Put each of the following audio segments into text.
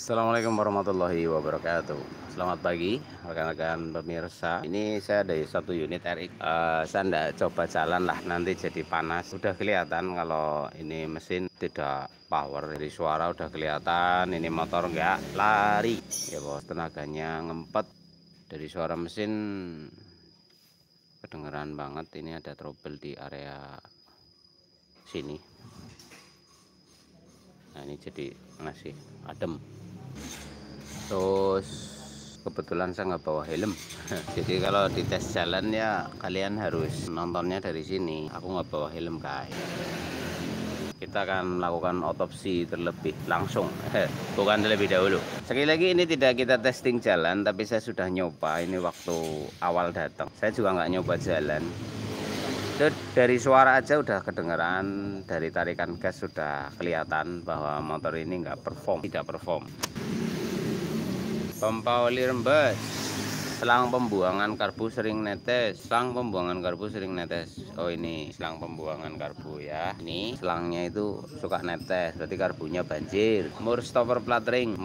Assalamualaikum warahmatullahi wabarakatuh. Selamat pagi rekan-rekan pemirsa. Ini saya dari satu unit RX. Saya enggak coba jalan lah, nanti jadi panas. Udah kelihatan kalau ini mesin tidak power, dari suara udah kelihatan. Ini motor nggak lari ya bos, tenaganya ngempet. Dari suara mesin kedengeran banget. Ini ada trouble di area sini. Nah ini jadi masih adem. Terus kebetulan saya nggak bawa helm. Jadi kalau dites jalan ya kalian harus nontonnya dari sini. Aku nggak bawa helm guys. Kita akan melakukan otopsi terlebih langsung, bukan terlebih dahulu. Sekali lagi ini tidak kita testing jalan, tapi saya sudah nyoba. Ini waktu awal datang. Saya juga nggak nyoba jalan. Dari suara aja udah kedengeran, dari tarikan gas sudah kelihatan bahwa motor ini nggak perform, tidak perform. Pompa oli rembes, selang pembuangan karbu sering netes, selang pembuangan karbu sering netes. Oh ini selang pembuangan karbu ya. Ini selangnya itu suka netes, berarti karbunya banjir. Mur stopper plat ring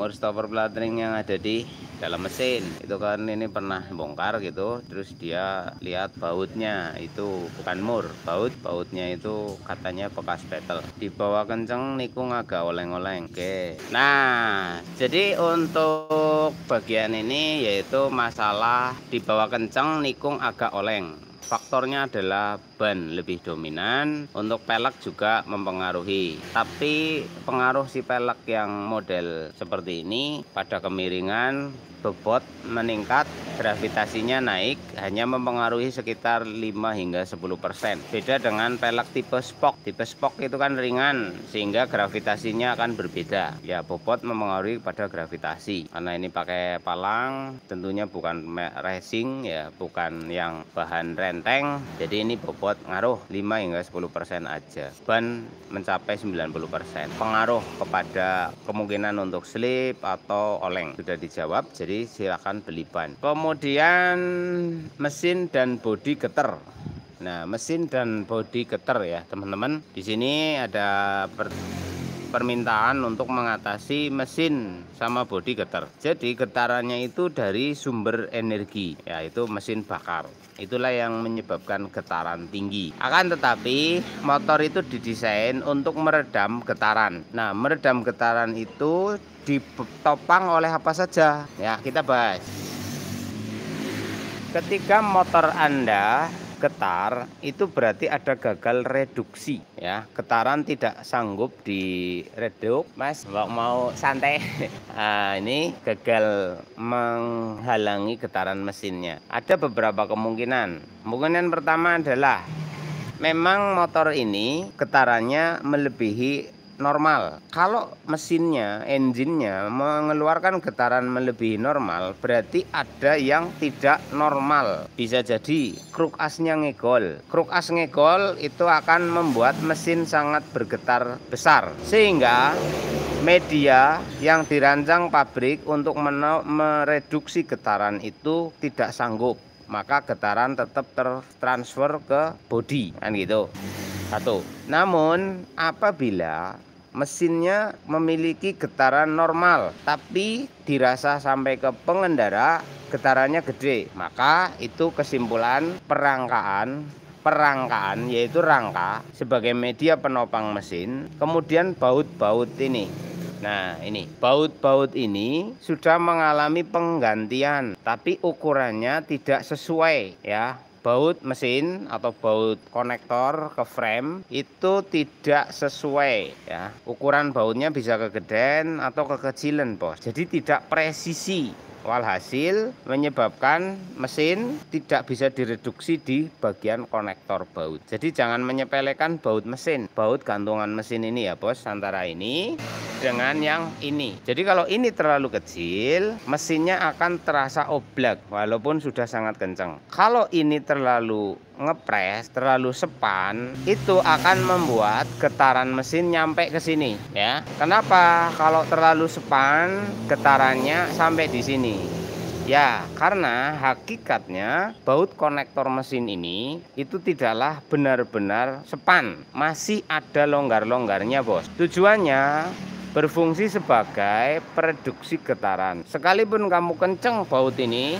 yang ada di dalam mesin itu kan ini pernah bongkar gitu, terus dia lihat bautnya itu bukan mur, bautnya itu katanya bekas betel. Dibawa kenceng nikung agak oleng-oleng. Oke, nah jadi untuk bagian ini yaitu masalah dibawa kenceng nikung agak oleng. Faktornya adalah ban lebih dominan, untuk pelek juga mempengaruhi. Tapi pengaruh si pelek yang model seperti ini pada kemiringan, bobot meningkat, gravitasinya naik, hanya mempengaruhi sekitar 5 hingga 10%. Beda dengan pelek tipe Spock. Tipe Spock itu kan ringan sehingga gravitasinya akan berbeda. Ya, bobot mempengaruhi pada gravitasi. Karena ini pakai palang, tentunya bukan racing ya, bukan yang bahan renteng. Jadi ini bobot ngaruh 5 hingga 10% aja. Ban mencapai 90%. Pengaruh kepada kemungkinan untuk slip atau oleng sudah dijawab. Jadi silakan beli ban. Kemudian mesin dan bodi getar. Nah, mesin dan bodi getar ya, teman-teman. Di sini ada permintaan untuk mengatasi mesin sama bodi getar. Jadi getarannya itu dari sumber energi, yaitu mesin bakar. Itulah yang menyebabkan getaran tinggi. Akan tetapi motor itu didesain untuk meredam getaran. Nah, meredam getaran itu ditopang oleh apa saja? Ya, kita bahas. Ketika motor Anda getar, itu berarti ada gagal reduksi ya. Getaran tidak sanggup direduk, Mas. Mau santai. Nah, ini gagal menghalangi getaran mesinnya. Ada beberapa kemungkinan. Kemungkinan pertama adalah memang motor ini getarannya melebihi normal. Kalau mesinnya, engine-nya mengeluarkan getaran melebihi normal, berarti ada yang tidak normal. Bisa jadi kruk asnya ngegol. Kruk as ngegol itu akan membuat mesin sangat bergetar besar, sehingga media yang dirancang pabrik untuk mereduksi getaran itu tidak sanggup. Maka getaran tetap tertransfer ke bodi, kan gitu. Satu. Namun apabila mesinnya memiliki getaran normal tapi dirasa sampai ke pengendara getarannya gede, maka itu kesimpulan perangkaan yaitu rangka sebagai media penopang mesin, kemudian baut-baut ini. Nah, ini baut-baut ini sudah mengalami penggantian tapi ukurannya tidak sesuai ya. Baut mesin atau baut konektor ke frame itu tidak sesuai ya. Ukuran bautnya bisa kegedean atau kekecilan, bos. Jadi tidak presisi. Walhasil menyebabkan mesin tidak bisa direduksi di bagian konektor baut. Jadi jangan menyepelekan baut mesin, baut gantungan mesin ini ya bos, antara ini dengan yang ini. Jadi kalau ini terlalu kecil, mesinnya akan terasa oblak walaupun sudah sangat kencang. Kalau ini terlalu ngepres, terlalu sepan, itu akan membuat getaran mesin nyampe ke sini ya. Kenapa? Kalau terlalu sepan, getarannya sampai di sini. Ya, karena hakikatnya baut konektor mesin ini itu tidaklah benar-benar sepan, masih ada longgar-longgarnya, bos. Tujuannya berfungsi sebagai pereduksi getaran. Sekalipun kamu kenceng baut ini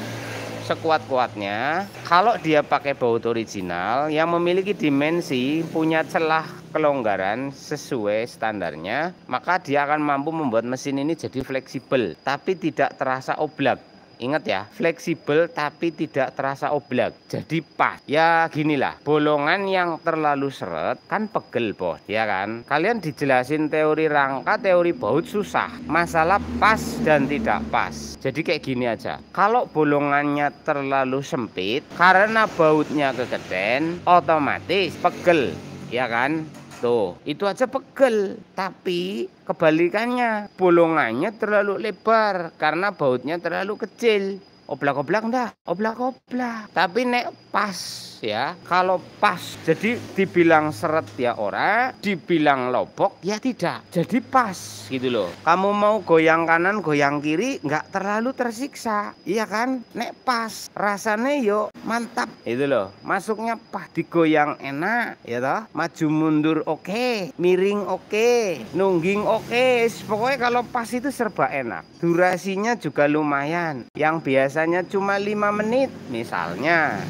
sekuat-kuatnya, kalau dia pakai baut original yang memiliki dimensi, punya celah kelonggaran sesuai standarnya, maka dia akan mampu membuat mesin ini jadi fleksibel tapi tidak terasa oblak. Ingat ya, fleksibel tapi tidak terasa oblak, jadi pas. Ya ginilah, bolongan yang terlalu seret kan pegel bos, ya kan. Kalian dijelasin teori rangka, teori baut susah, masalah pas dan tidak pas. Jadi kayak gini aja, kalau bolongannya terlalu sempit karena bautnya kegeden, otomatis pegel, ya kan. Tuh, itu aja pegel. Tapi kebalikannya, bolongannya terlalu lebar karena bautnya terlalu kecil. Oblak-oblak enggak? Oblak-oblak. Tapi nek pas ya, kalau pas jadi dibilang seret ya ora, dibilang lobok ya tidak. Jadi pas gitu loh. Kamu mau goyang kanan, goyang kiri enggak terlalu tersiksa. Iya kan? Nek pas, rasanya yo mantap itu loh. Masuknya pas, digoyang enak ya toh. Maju mundur oke, miring oke, nungging oke. Pokoknya kalau pas itu serba enak. Durasinya juga lumayan. Yang biasanya cuma 5 menit misalnya,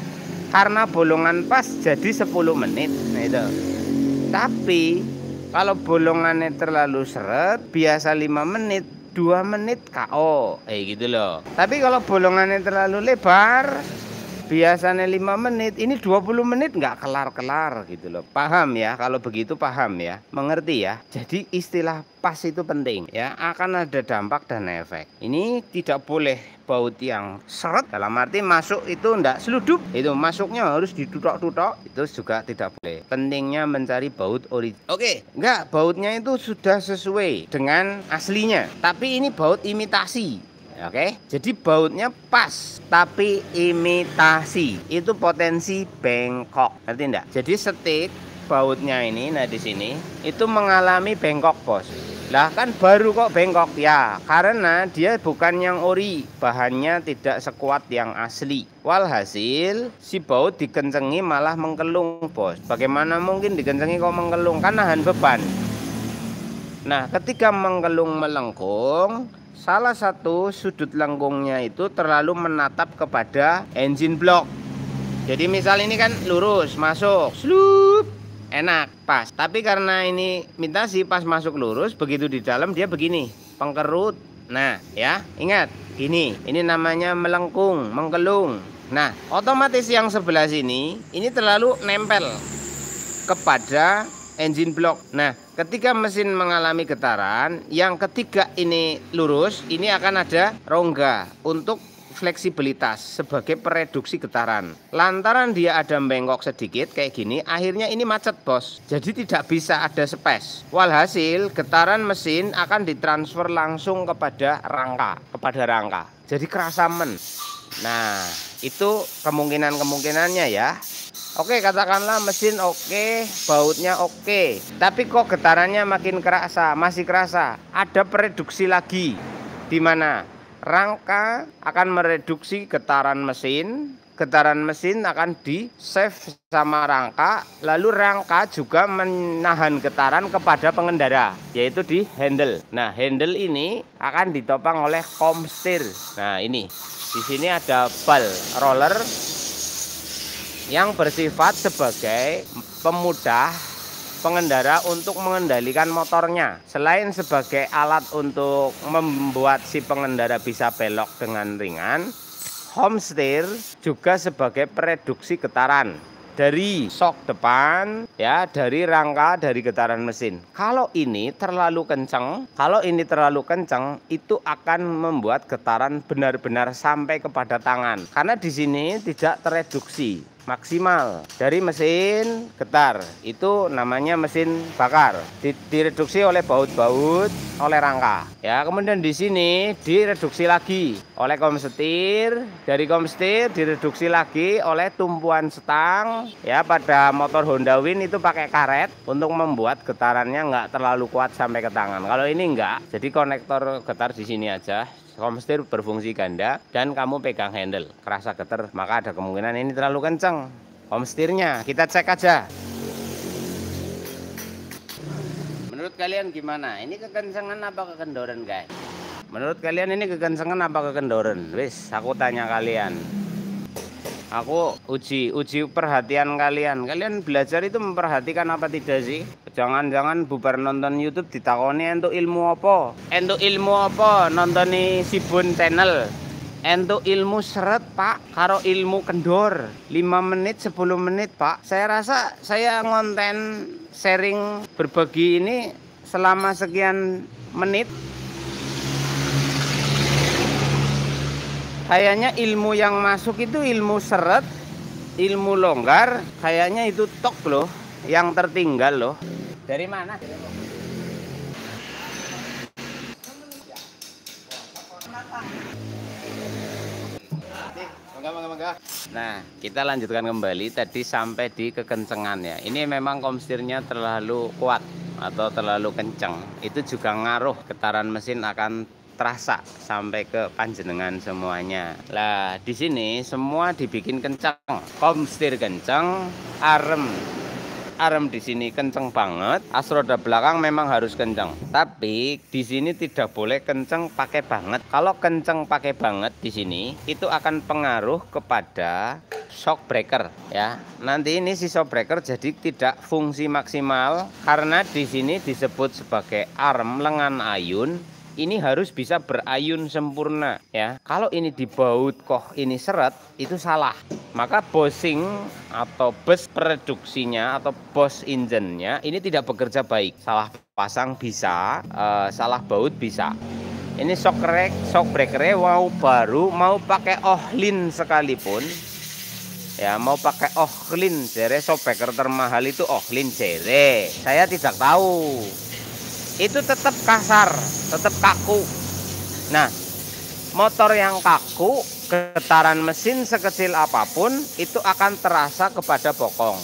karena bolongan pas jadi 10 menit. Nah itu. Tapi kalau bolongannya terlalu seret, biasa 5 menit, 2 menit KO. Gitu loh. Tapi kalau bolongannya terlalu lebar, biasanya 5 menit, ini 20 menit nggak kelar-kelar gitu loh. Paham ya? Kalau begitu paham ya? Mengerti ya? Jadi istilah pas itu penting ya, akan ada dampak dan efek. Ini tidak boleh baut yang seret, dalam arti masuk itu enggak seludup, itu masuknya harus ditutok-tutok, itu juga tidak boleh. Pentingnya mencari baut original. Oke, enggak, bautnya itu sudah sesuai dengan aslinya, tapi ini baut imitasi. Oke, jadi bautnya pas tapi imitasi, itu potensi bengkok, ngerti enggak? Jadi setik bautnya ini, nah di sini itu mengalami bengkok bos. Lah kan baru kok bengkok ya, karena dia bukan yang ori, bahannya tidak sekuat yang asli. Walhasil si baut dikencengi malah mengkelung bos. Bagaimana mungkin dikencengi kok mengkelung? Kan nahan beban. Nah ketika mengkelung melengkung, salah satu sudut lengkungnya itu terlalu menatap kepada engine block. Jadi misal ini kan lurus masuk, slup, enak, pas. Tapi karena ini imitasi, pas masuk lurus, begitu di dalam dia begini, pengkerut. Nah ya, ingat, ini namanya melengkung, mengkelung. Nah otomatis yang sebelah sini, ini terlalu nempel kepada engine block. Nah ketika mesin mengalami getaran, yang ketiga ini lurus, ini akan ada rongga untuk fleksibilitas sebagai pereduksi getaran. Lantaran dia ada bengkok sedikit kayak gini, akhirnya ini macet bos. Jadi tidak bisa ada space. Walhasil getaran mesin akan ditransfer langsung kepada rangka. Jadi kerasa men. Nah itu kemungkinannya ya. Oke, katakanlah mesin oke, bautnya oke, tapi kok getarannya makin kerasa, masih kerasa. Ada pereduksi lagi, di mana rangka akan mereduksi getaran mesin akan di save sama rangka, lalu rangka juga menahan getaran kepada pengendara, yaitu di handle. Nah, handle ini akan ditopang oleh komstir. Nah, ini di sini ada bal roller yang bersifat sebagai pemudah pengendara untuk mengendalikan motornya. Selain sebagai alat untuk membuat si pengendara bisa belok dengan ringan, home steer juga sebagai pereduksi getaran dari sok depan ya, dari rangka, dari getaran mesin. Kalau ini terlalu kencang, itu akan membuat getaran benar-benar sampai kepada tangan. Karena di sini tidak tereduksi maksimal dari mesin getar, itu namanya mesin bakar, direduksi oleh baut-baut, oleh rangka ya. Kemudian di sini direduksi lagi oleh komsetir, dari komsetir direduksi lagi oleh tumpuan setang ya. Pada motor Honda Win itu pakai karet untuk membuat getarannya nggak terlalu kuat sampai ke tangan. Kalau ini enggak, jadi konektor getar di sini aja. Komsetir berfungsi ganda dan kamu pegang handle, kerasa getar, maka ada kemungkinan ini terlalu kencang komsetirnya. Kita cek aja. Menurut Menurut kalian gimana? Ini kekencengan apa kekendoran, guys? Menurut kalian ini kekencengan apa kekendoran? Wis, aku tanya kalian. Aku uji perhatian kalian. Kalian belajar itu memperhatikan apa tidak sih? Jangan-jangan bubar nonton YouTube ditakoni entuk ilmu apa? Entuk ilmu apa? Nontoni Sibun channel. Entuk ilmu seret, Pak, karo ilmu kendor. 5 menit, 10 menit, Pak. Saya rasa saya ngonten sharing berbagi ini selama sekian menit. Kayaknya ilmu yang masuk itu ilmu seret, ilmu longgar, kayaknya itu tok loh, yang tertinggal loh. Dari mana? Nah, kita lanjutkan kembali tadi sampai di kekencengan ya. Ini memang komstirnya terlalu kuat atau terlalu kenceng. Itu juga ngaruh, getaran mesin akan terasa sampai ke panjenengan semuanya. Lah, di sini semua dibikin kencang. Komstir kencang, arem di sini kenceng banget. As roda belakang memang harus kenceng, tapi di sini tidak boleh kenceng pakai banget. Kalau kenceng pakai banget di sini itu akan pengaruh kepada shock breaker ya. Nanti ini si shock breaker jadi tidak fungsi maksimal karena di sini disebut sebagai arem lengan ayun. Ini harus bisa berayun sempurna ya. Kalau ini dibaut kok ini seret, itu salah. Maka bushing atau bus produksinya atau bus engine-nya ini tidak bekerja baik. Salah pasang bisa, salah baut bisa. Ini shock breaker-nya mau baru, mau pakai ohlin sekalipun ya, mau pakai ohlin jere shock breaker termahal itu ohlin jere. Saya tidak tahu. Itu tetap kasar, tetap kaku. Nah, motor yang kaku, getaran mesin sekecil apapun itu akan terasa kepada bokong.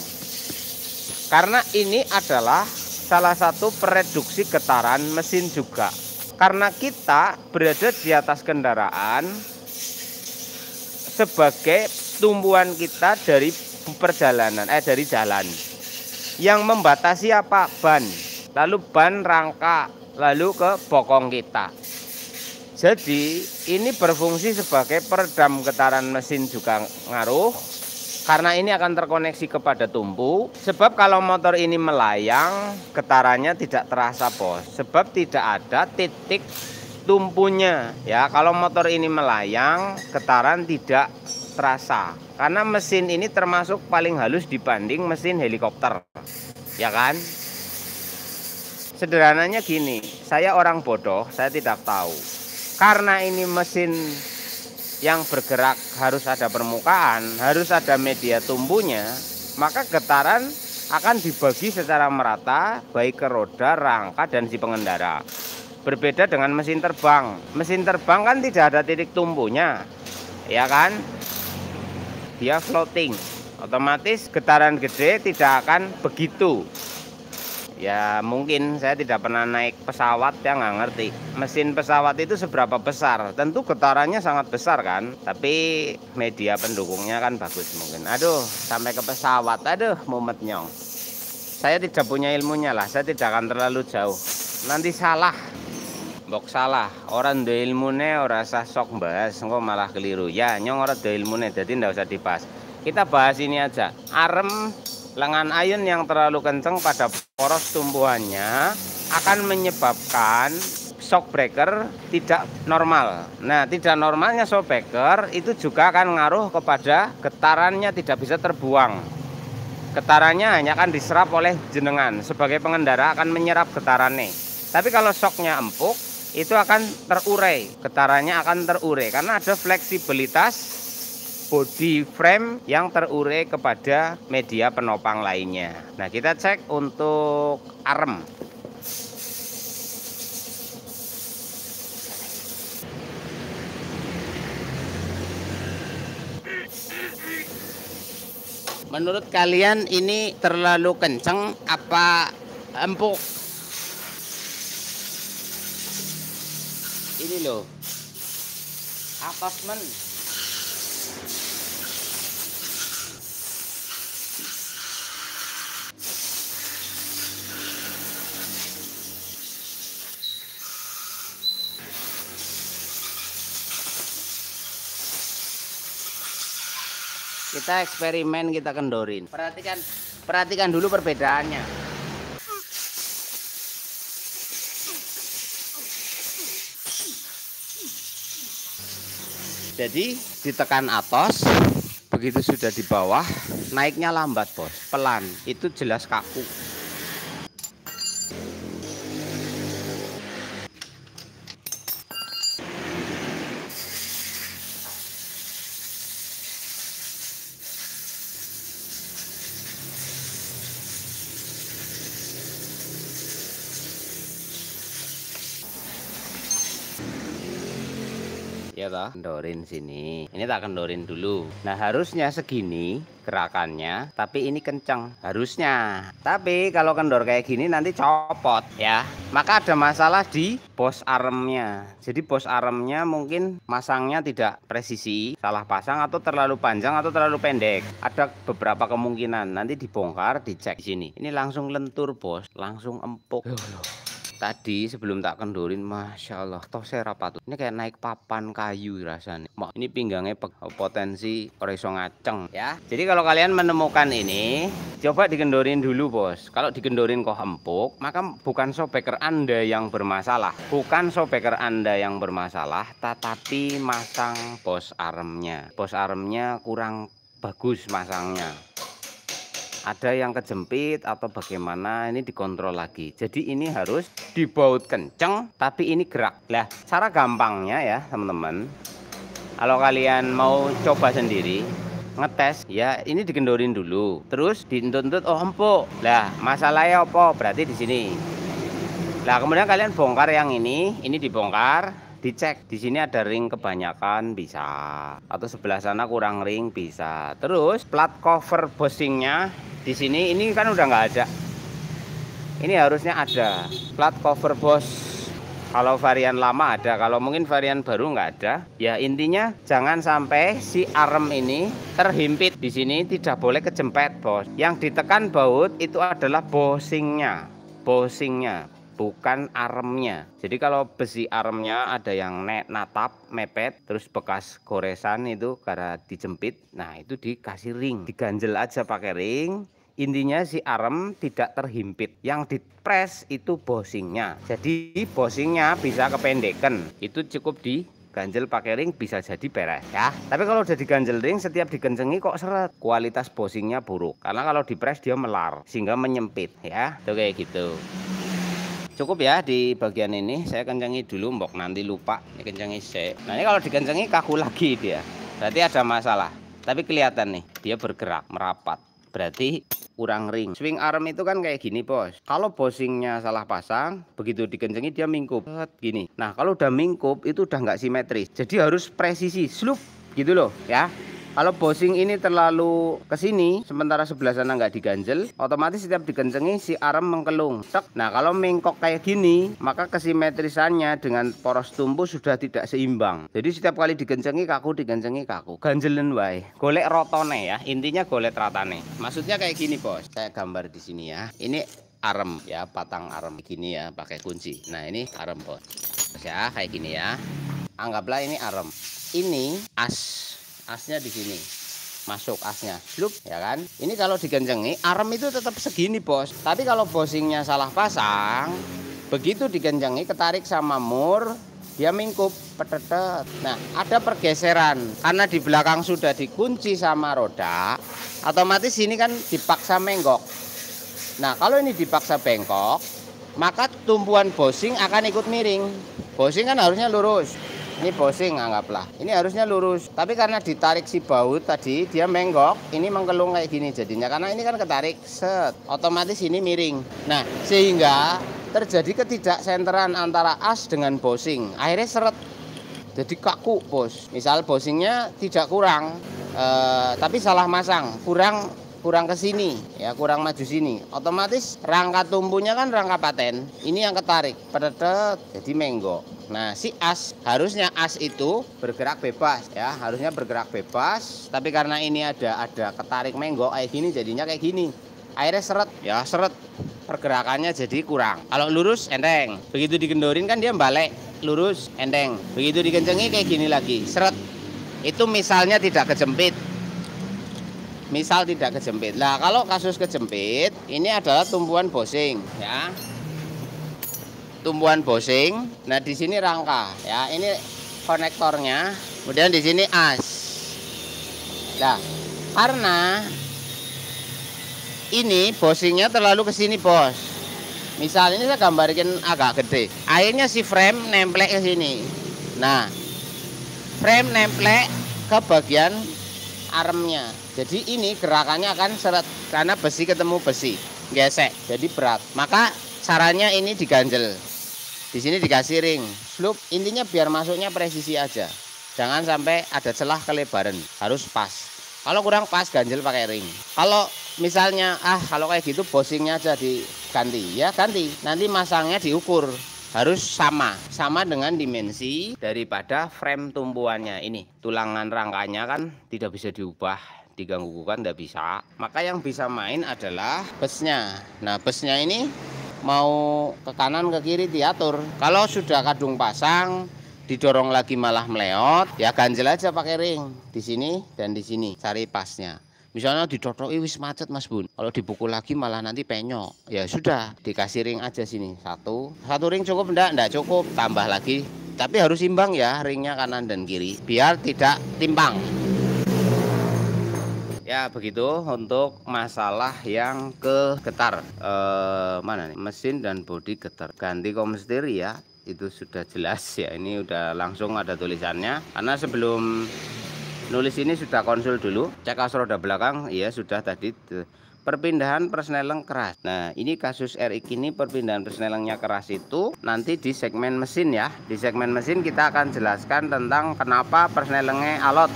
Karena ini adalah salah satu pereduksi getaran mesin juga. Karena kita berada di atas kendaraan sebagai tumbuhan kita dari perjalanan, dari jalan. Yang membatasi apa? Ban. Lalu ban, rangka, lalu ke bokong kita. Jadi ini berfungsi sebagai peredam getaran mesin juga ngaruh. Karena ini akan terkoneksi kepada tumpu. Sebab kalau motor ini melayang, getarannya tidak terasa bos. Sebab tidak ada titik tumpunya ya. Kalau motor ini melayang, getaran tidak terasa. Karena mesin ini termasuk paling halus dibanding mesin helikopter. Ya kan? Sederhananya gini, saya orang bodoh, saya tidak tahu. Karena ini mesin yang bergerak harus ada permukaan, harus ada media tumbunya, maka getaran akan dibagi secara merata baik ke roda, rangka, dan si pengendara. Berbeda dengan mesin terbang. Mesin terbang kan tidak ada titik tumbunya, ya kan? Dia floating, otomatis getaran gede tidak akan begitu. Ya mungkin saya tidak pernah naik pesawat, ya nggak ngerti mesin pesawat itu seberapa besar. Tentu getarannya sangat besar kan, tapi media pendukungnya kan bagus mungkin. Aduh, sampai ke pesawat, aduh mumet nyong. Saya tidak punya ilmunya lah, saya tidak akan terlalu jauh. Nanti salah, mbok salah. Orang duwe ilmune ora usah sok bahas, engko malah keliru. Ya nyong ora duwe ilmune, jadi ndak usah dibahas. Kita bahas ini aja. Arem lengan ayun yang terlalu kencang pada poros tumbuhannya akan menyebabkan shock breaker tidak normal. Nah, tidak normalnya shock breaker itu juga akan ngaruh kepada getarannya tidak bisa terbuang. Getarannya hanya akan diserap oleh jenengan. Sebagai pengendara akan menyerap getarannya. Tapi kalau shocknya empuk, itu akan terurai. Getarannya akan terurai karena ada fleksibilitas body frame yang terurai kepada media penopang lainnya. Nah, kita cek untuk arem. Menurut kalian ini terlalu kenceng apa empuk? Ini loh, attachment. Kita eksperimen, kita kendorin. Perhatikan dulu perbedaannya. Jadi ditekan atas, begitu sudah di bawah, naiknya lambat bos, pelan. Itu jelas kaku. Ya toh, kendorin sini. Ini tak kendorin dulu. Nah, harusnya segini gerakannya, tapi ini kenceng harusnya. Tapi kalau kendor kayak gini nanti copot ya. Maka ada masalah di bos armnya. Jadi bos armnya mungkin masangnya tidak presisi, salah pasang atau terlalu panjang atau terlalu pendek. Ada beberapa kemungkinan. Nanti dibongkar, dicek di sini. Ini langsung lentur bos, langsung empuk. Tadi sebelum tak kendorin, masya Allah, toh saya rapat tuh. Ini kayak naik papan kayu rasanya. Ini pinggangnya potensi iso ngaceng ya. Jadi kalau kalian menemukan ini, coba dikendorin dulu bos. Kalau dikendorin kok empuk, maka bukan shoebacker Anda yang bermasalah. Bukan shoebacker Anda yang bermasalah, tetapi masang bos armnya. Bos armnya kurang bagus masangnya. Ada yang kejepit atau bagaimana, ini dikontrol lagi. Jadi ini harus dibaut kenceng tapi ini gerak. Lah, cara gampangnya ya teman-teman, kalau kalian mau coba sendiri ngetes ya, ini dikendorin dulu, terus dituntut oh empuk. Lah, masalahnya apa? Berarti di sini. Lah, kemudian kalian bongkar yang ini dibongkar, dicek di sini ada ring kebanyakan bisa, atau sebelah sana kurang ring bisa. Terus plat cover bushingnya di sini ini kan udah nggak ada. Ini harusnya ada plat cover bos. Kalau varian lama ada, kalau mungkin varian baru nggak ada. Ya intinya jangan sampai si arm ini terhimpit di sini, tidak boleh kejempet bos. Yang ditekan baut itu adalah bushingnya, bukan armnya. Jadi kalau besi armnya ada yang natap, mepet, terus bekas goresan itu karena dijepit, nah itu dikasih ring, diganjel aja pakai ring. Intinya si arm tidak terhimpit. Yang dipres itu bushingnya. Jadi bushingnya bisa kependekan. Itu cukup diganjel pakai ring, bisa jadi beres ya. Tapi kalau udah diganjel ring, setiap dikencengi kok seret, kualitas bushingnya buruk. Karena kalau dipres dia melar sehingga menyempit ya. Tuh kayak gitu. Cukup ya di bagian ini, saya kencengi dulu, mbok nanti lupa. Ini kencengi saya. Nah ini kalau dikencengi kaku lagi dia, berarti ada masalah. Tapi kelihatan nih, dia bergerak, merapat. Berarti kurang ring. Swing arm itu kan kayak gini bos. Kalau bushingnya salah pasang, begitu dikencengi dia mingkup gini. Nah kalau udah mingkup itu udah nggak simetris. Jadi harus presisi, slup gitu loh ya. Kalau bushing ini terlalu ke sini, sementara sebelah sana nggak diganjel, otomatis setiap dikencengi si arm mengkelung. Nah kalau mengkok kayak gini, maka kesimetrisannya dengan poros tumbuh sudah tidak seimbang. Jadi setiap kali dikencengi kaku, ganjelen wae. Golek rotone ya, intinya golek ratane. Maksudnya kayak gini bos. Saya gambar di sini ya. Ini arm ya, batang arm gini ya, pakai kunci. Nah ini arm bos. Ya kayak gini ya. Anggaplah ini arm. Ini asnya di sini, masuk asnya, slup ya kan. Ini kalau dikencengi arm itu tetap segini bos. Tapi kalau bushingnya salah pasang, begitu dikencengi ketarik sama mur, dia mingkup petetet. Nah ada pergeseran karena di belakang sudah dikunci sama roda, otomatis ini kan dipaksa menggok. Nah kalau ini dipaksa bengkok, maka tumpuan bushing akan ikut miring. Bushing kan harusnya lurus. Ini bushing anggaplah, ini harusnya lurus. Tapi karena ditarik si baut tadi, dia menggok, ini mengkelung kayak gini jadinya. Karena ini kan ketarik, set, otomatis ini miring. Nah, sehingga terjadi ketidaksenteran antara as dengan bushing. Akhirnya seret, jadi kaku bos. Misal bushingnya tidak kurang, tapi salah masang, kurang ke sini ya, kurang maju sini, otomatis rangka tumpunya kan rangka paten, ini yang ketarik pedetet jadi menggok. Nah si as, harusnya as itu bergerak bebas ya, harusnya bergerak bebas, tapi karena ini ada ketarik menggok kayak gini, jadinya kayak gini, akhirnya seret ya, seret, pergerakannya jadi kurang. Kalau lurus enteng, begitu dikendorin kan dia balik lurus enteng, begitu dikencengi kayak gini lagi seret. Itu misalnya tidak kejepit. misal tidak kejepit. Nah, kalau kasus kejepit, ini adalah tumpuan bosing ya. Tumpuan bosing. Nah, di sini rangka ya. Ini konektornya. Kemudian di sini as. Nah, karena ini bosingnya terlalu ke sini, Bos. Misal ini saya gambarkan agak gede. Akhirnya si frame nemplek ke sini. Nah, frame nemplek ke bagian armnya. Jadi ini gerakannya akan seret karena besi ketemu besi, gesek, jadi berat. Maka caranya ini diganjel. Di sini dikasih ring, sloop. Intinya biar masuknya presisi aja. Jangan sampai ada celah kelebaran, harus pas. Kalau kurang pas ganjel pakai ring. Kalau misalnya kalau kayak gitu bosingnya aja diganti, ya ganti. Nanti masangnya diukur. Harus sama dengan dimensi daripada frame tumpuannya. Ini tulangan rangkanya kan tidak bisa diubah, diganggu-gugat tidak bisa. Maka yang bisa main adalah busnya. Nah, busnya ini mau ke kanan ke kiri diatur. Kalau sudah kadung pasang, didorong lagi malah meleot, ya ganjel aja pakai ring di sini dan di sini, cari pasnya. Misalnya didodoki wis macet Mas Bun, kalau dipukul lagi malah nanti penyok. Ya sudah, dikasih ring aja sini. Satu ring cukup enggak cukup, tambah lagi. Tapi harus imbang ya ringnya kanan dan kiri, biar tidak timpang. Ya begitu untuk masalah yang ke getar. Mana nih? Mesin dan bodi getar. Ganti komstir ya, itu sudah jelas ya. Ini udah langsung ada tulisannya. Karena sebelum nulis ini sudah konsul dulu, cek as roda belakang, ya sudah tadi. Perpindahan persneleng keras. Nah, ini kasus RX ini perpindahan persnelengnya keras itu nanti di segmen mesin ya. Di segmen mesin kita akan jelaskan tentang kenapa persnelengnya alot.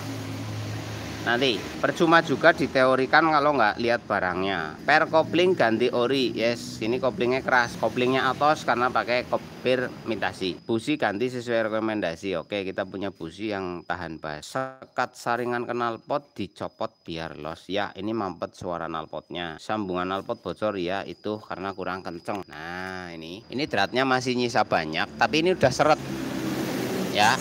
Nanti percuma juga diteorikan kalau nggak lihat barangnya. Per kopling ganti ori, yes. Ini koplingnya keras, koplingnya atos karena pakai kopir imitasi. Busi ganti sesuai rekomendasi. Oke, kita punya busi yang tahan bas. Sekat saringan knalpot dicopot biar los. Ya, ini mampet suara knalpotnya. Sambungan knalpot bocor ya, itu karena kurang kenceng. Nah, ini dratnya masih nyisa banyak, tapi ini udah seret. Ya.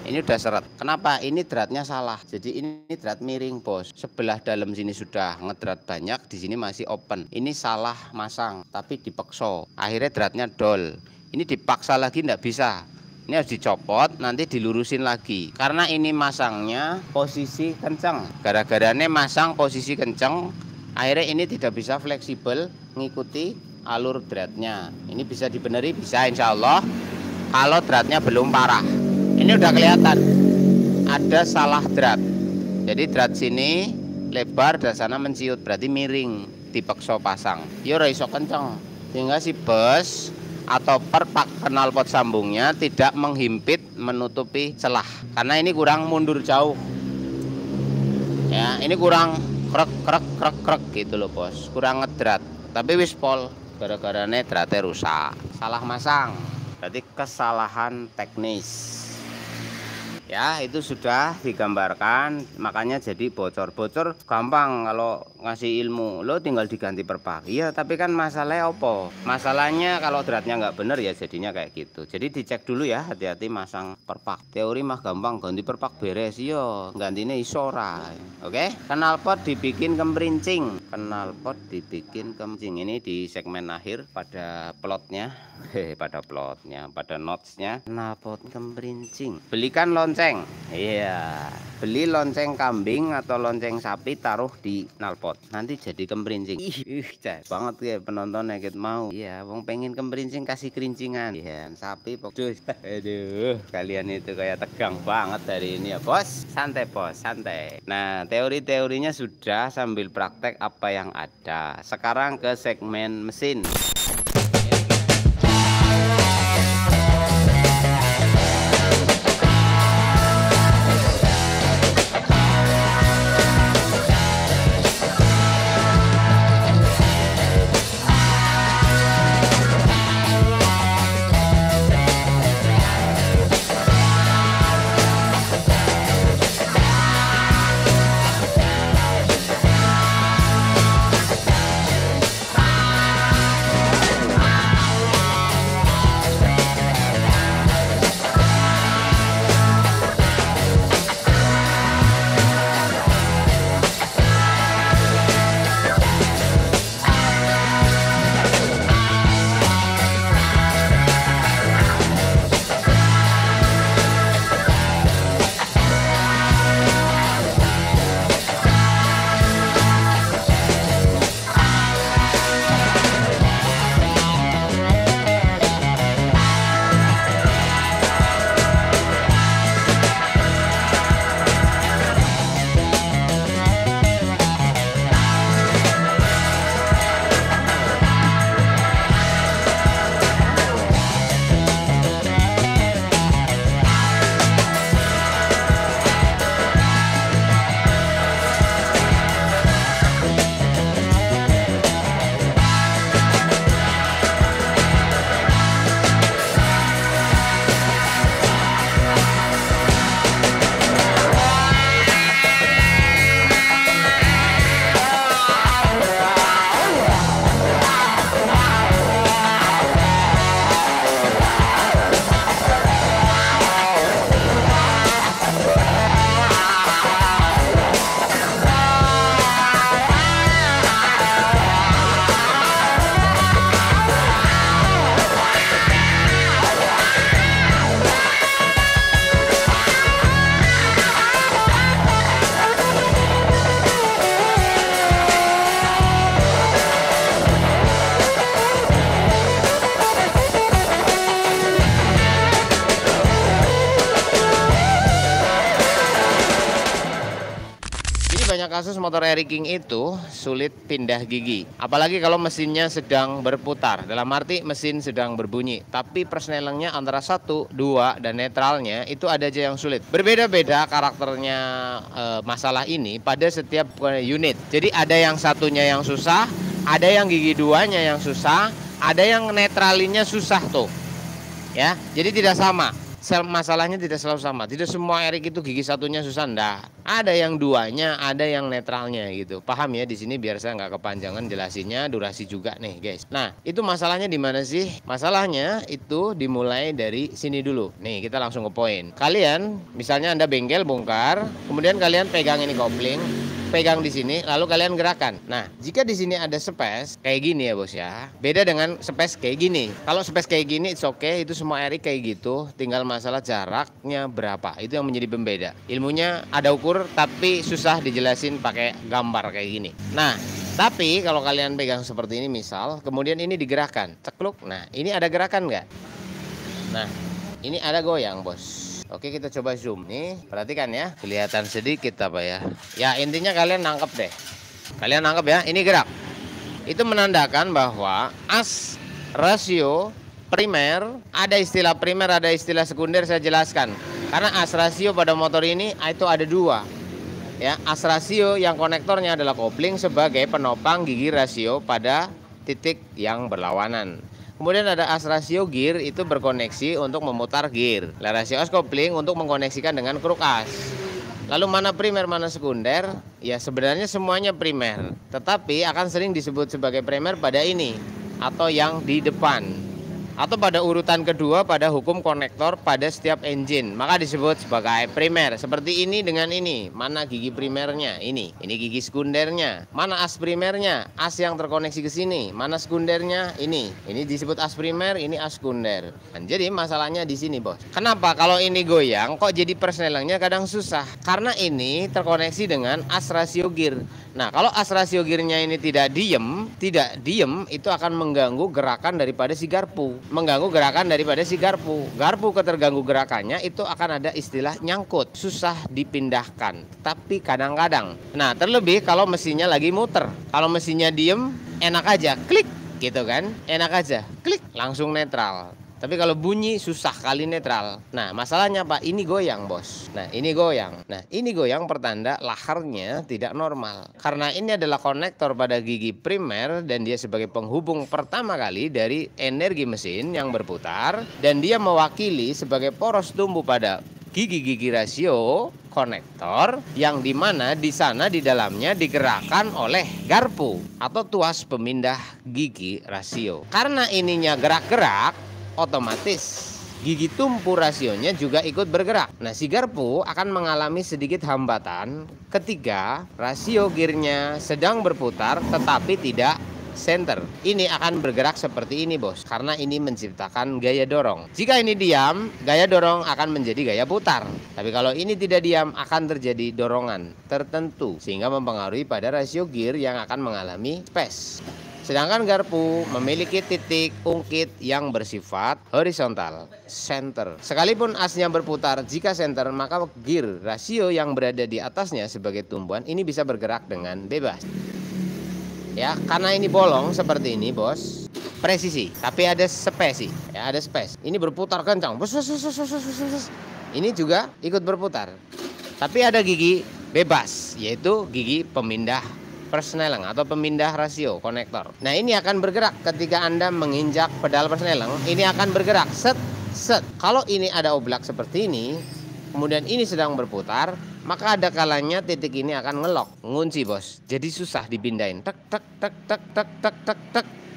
Ini udah seret. Kenapa? Ini dratnya salah. Jadi ini drat miring, Bos. Sebelah dalam sini sudah ngedrat banyak, di sini masih open. Ini salah masang, tapi dipaksa. Akhirnya dratnya dol. Ini dipaksa lagi nggak bisa. Ini harus dicopot, nanti dilurusin lagi. Karena ini masangnya posisi kencang. Gara-garanya masang posisi kencang, akhirnya ini tidak bisa fleksibel ngikuti alur dratnya. Ini bisa dibeneri, bisa insya Allah. Kalau dratnya belum parah. Ini udah kelihatan ada salah drat. Jadi drat sini lebar dan sana menciut, berarti miring, dipaksa pasang. Yo ora iso kenceng. Sehingga si bus atau perpak knalpot sambungnya tidak menghimpit menutupi celah. Karena ini kurang mundur jauh. Ya, ini kurang krek gitu loh, Bos. Kurang ngedrat. Tapi wis pol gara-garane dratnya rusak. Salah masang. Berarti kesalahan teknis. Ya, itu sudah digambarkan, makanya jadi bocor gampang kalau ngasih ilmu. Lo tinggal diganti perpak. Iya, tapi kan masalahnya apa? Masalahnya kalau dratnya nggak bener ya jadinya kayak gitu. Jadi dicek dulu ya, hati-hati masang perpak. Teori mah gampang, ganti perpak beres. Iya, gantinya isora. Oke, knalpot dibikin kemerincing. Knalpot dibikin kemerincing. Ini di segmen akhir pada plotnya. Pada notesnya. Knalpot kemerincing. Belikan lonceng. Iya, beli lonceng kambing atau lonceng sapi, taruh di knalpot, nanti jadi kemerincing. Banget ya penonton yang mau. Iya, wong pengen kemerincing kasih kerincingan. Iya, sapi pokoknya. Aduh, kalian itu kayak tegang banget hari ini ya, Bos. Santai, Bos, santai. Nah, teori-teorinya sudah, sambil praktek apa yang ada. Sekarang ke segmen mesin. banyak kasus motor Eric King itu sulit pindah gigi. Apalagi kalau mesinnya sedang berputar. Dalam arti mesin sedang berbunyi. Tapi persnelingnya antara 1, 2, dan netralnya itu ada aja yang sulit. Berbeda-beda karakternya masalah ini pada setiap unit. Jadi ada yang satunya yang susah, ada yang gigi 2-nya yang susah, ada yang netralinnya susah tuh. Ya, jadi tidak sama. Masalahnya tidak selalu sama. Tidak semua Eric itu gigi satunya susah, enggak. Ada yang 2-nya, ada yang netralnya gitu. Paham ya di sini biar saya nggak kepanjangan jelasinnya, durasi juga nih guys. Nah, itu masalahnya di mana sih? Masalahnya itu dimulai dari sini dulu. Nih, kita langsung ke poin. Kalian, misalnya Anda bengkel bongkar, kemudian kalian pegang ini kopling, pegang di sini, lalu kalian gerakan. Nah, jika di sini ada space kayak gini ya bos ya, beda dengan space kayak gini. Kalau space kayak gini, it's okay, itu semua Eric kayak gitu. Tinggal masalah jaraknya berapa, itu yang menjadi pembeda. Ilmunya ada ukur, tapi susah dijelasin pakai gambar kayak gini. Nah, tapi kalau kalian pegang seperti ini misal, kemudian ini digerakkan, cekluk. Nah, ini ada gerakan nggak? Nah, ini ada goyang bos. Oke, kita coba zoom nih, perhatikan ya, kelihatan sedikit apa ya. Ya intinya kalian nangkep deh. Kalian nangkep ya, ini gerak. Itu menandakan bahwa as rasio primer, ada istilah primer, ada istilah sekunder, saya jelaskan. Karena as rasio pada motor ini itu ada 2. Ya, as rasio yang konektornya adalah kopling sebagai penopang gigi rasio pada titik yang berlawanan. Kemudian ada as rasio gear, itu berkoneksi untuk memutar gear. Rasio as kopling untuk mengkoneksikan dengan kruk as. Lalu mana primer, mana sekunder? Ya sebenarnya semuanya primer, tetapi akan sering disebut sebagai primer pada ini atau yang di depan, atau pada urutan kedua pada hukum konektor pada setiap engine, maka disebut sebagai primer. Seperti ini dengan ini, mana gigi primernya? Ini gigi sekundernya. Mana as primernya? As yang terkoneksi ke sini. Mana sekundernya? Ini disebut as primer, ini as sekunder. Dan jadi masalahnya di sini bos. Kenapa kalau ini goyang kok jadi persnelingnya kadang susah? Karena ini terkoneksi dengan as rasio gear. Nah, kalau as rasio gearnya ini tidak diem itu akan mengganggu gerakan daripada si garpu. Garpu keterganggu gerakannya itu akan ada istilah nyangkut, susah dipindahkan. Tapi kadang-kadang. Nah, terlebih kalau mesinnya lagi muter. Kalau mesinnya diem, enak aja, klik gitu kan. Enak aja, klik langsung netral. Tapi kalau bunyi susah kali netral. Nah, masalahnya Pak, ini goyang bos. Nah, ini goyang pertanda laharnya tidak normal. Karena ini adalah konektor pada gigi primer dan dia sebagai penghubung pertama kali dari energi mesin yang berputar, dan dia mewakili sebagai poros tumbuh pada gigi-gigi rasio konektor, yang dimana di sana di dalamnya digerakkan oleh garpu atau tuas pemindah gigi rasio. Karena ininya gerak-gerak, otomatis gigi tumpu rasionya juga ikut bergerak. Nah, si garpu akan mengalami sedikit hambatan ketika rasio gearnya sedang berputar tetapi tidak center. Ini akan bergerak seperti ini bos, karena ini menciptakan gaya dorong. Jika ini diam, gaya dorong akan menjadi gaya putar. Tapi kalau ini tidak diam, akan terjadi dorongan tertentu sehingga mempengaruhi pada rasio gear yang akan mengalami space. Sedangkan garpu memiliki titik ungkit yang bersifat horizontal, center. Sekalipun asnya berputar, jika center maka gear rasio yang berada di atasnya sebagai tumpuan ini bisa bergerak dengan bebas. Ya, karena ini bolong seperti ini bos, presisi, tapi ada spesi, ya ada space. Ini berputar kencang, ini juga ikut berputar. Tapi ada gigi bebas, yaitu gigi pemindah persneling atau pemindah rasio konektor. Nah, ini akan bergerak ketika Anda menginjak pedal persneling, ini akan bergerak set. Kalau ini ada oblak seperti ini, kemudian ini sedang berputar, maka ada kalanya titik ini akan ngelok, ngunci bos. Jadi susah dipindahin. Tek.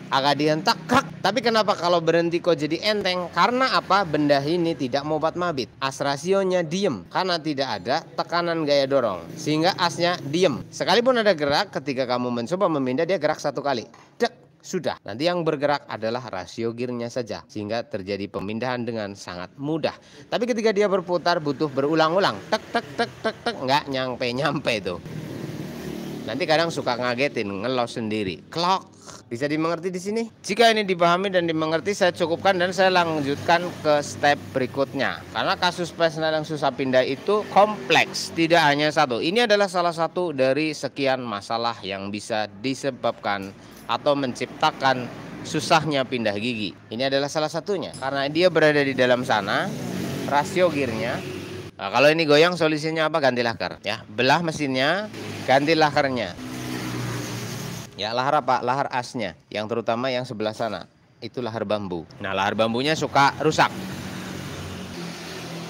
Agak dihentak krak. Tapi kenapa kalau berhenti kok jadi enteng? Karena apa? Benda ini tidak mobat-mabit. As rasionya diem karena tidak ada tekanan gaya dorong, sehingga asnya diem. Sekalipun ada gerak, ketika kamu mencoba memindah, dia gerak satu kali. Dek, sudah. Nanti yang bergerak adalah rasio gearnya saja, sehingga terjadi pemindahan dengan sangat mudah. Tapi ketika dia berputar butuh berulang-ulang. Tek, nggak nyampe tuh. Nanti kadang suka ngagetin, ngelos sendiri. Klok. Bisa dimengerti di sini? Jika ini dipahami dan dimengerti, saya cukupkan dan saya lanjutkan ke step berikutnya. Karena kasus persnel yang susah pindah itu kompleks, tidak hanya satu. Ini adalah salah satu dari sekian masalah yang bisa disebabkan atau menciptakan susahnya pindah gigi. Ini adalah salah satunya. Karena dia berada di dalam sana, rasio gearnya. Nah, kalau ini goyang, solusinya apa? Ganti laker. Ya, belah mesinnya, ganti lakernya. Ya, lahar apa? Lahar asnya, yang terutama yang sebelah sana. Itu lahar bambu. Nah, lahar bambunya suka rusak.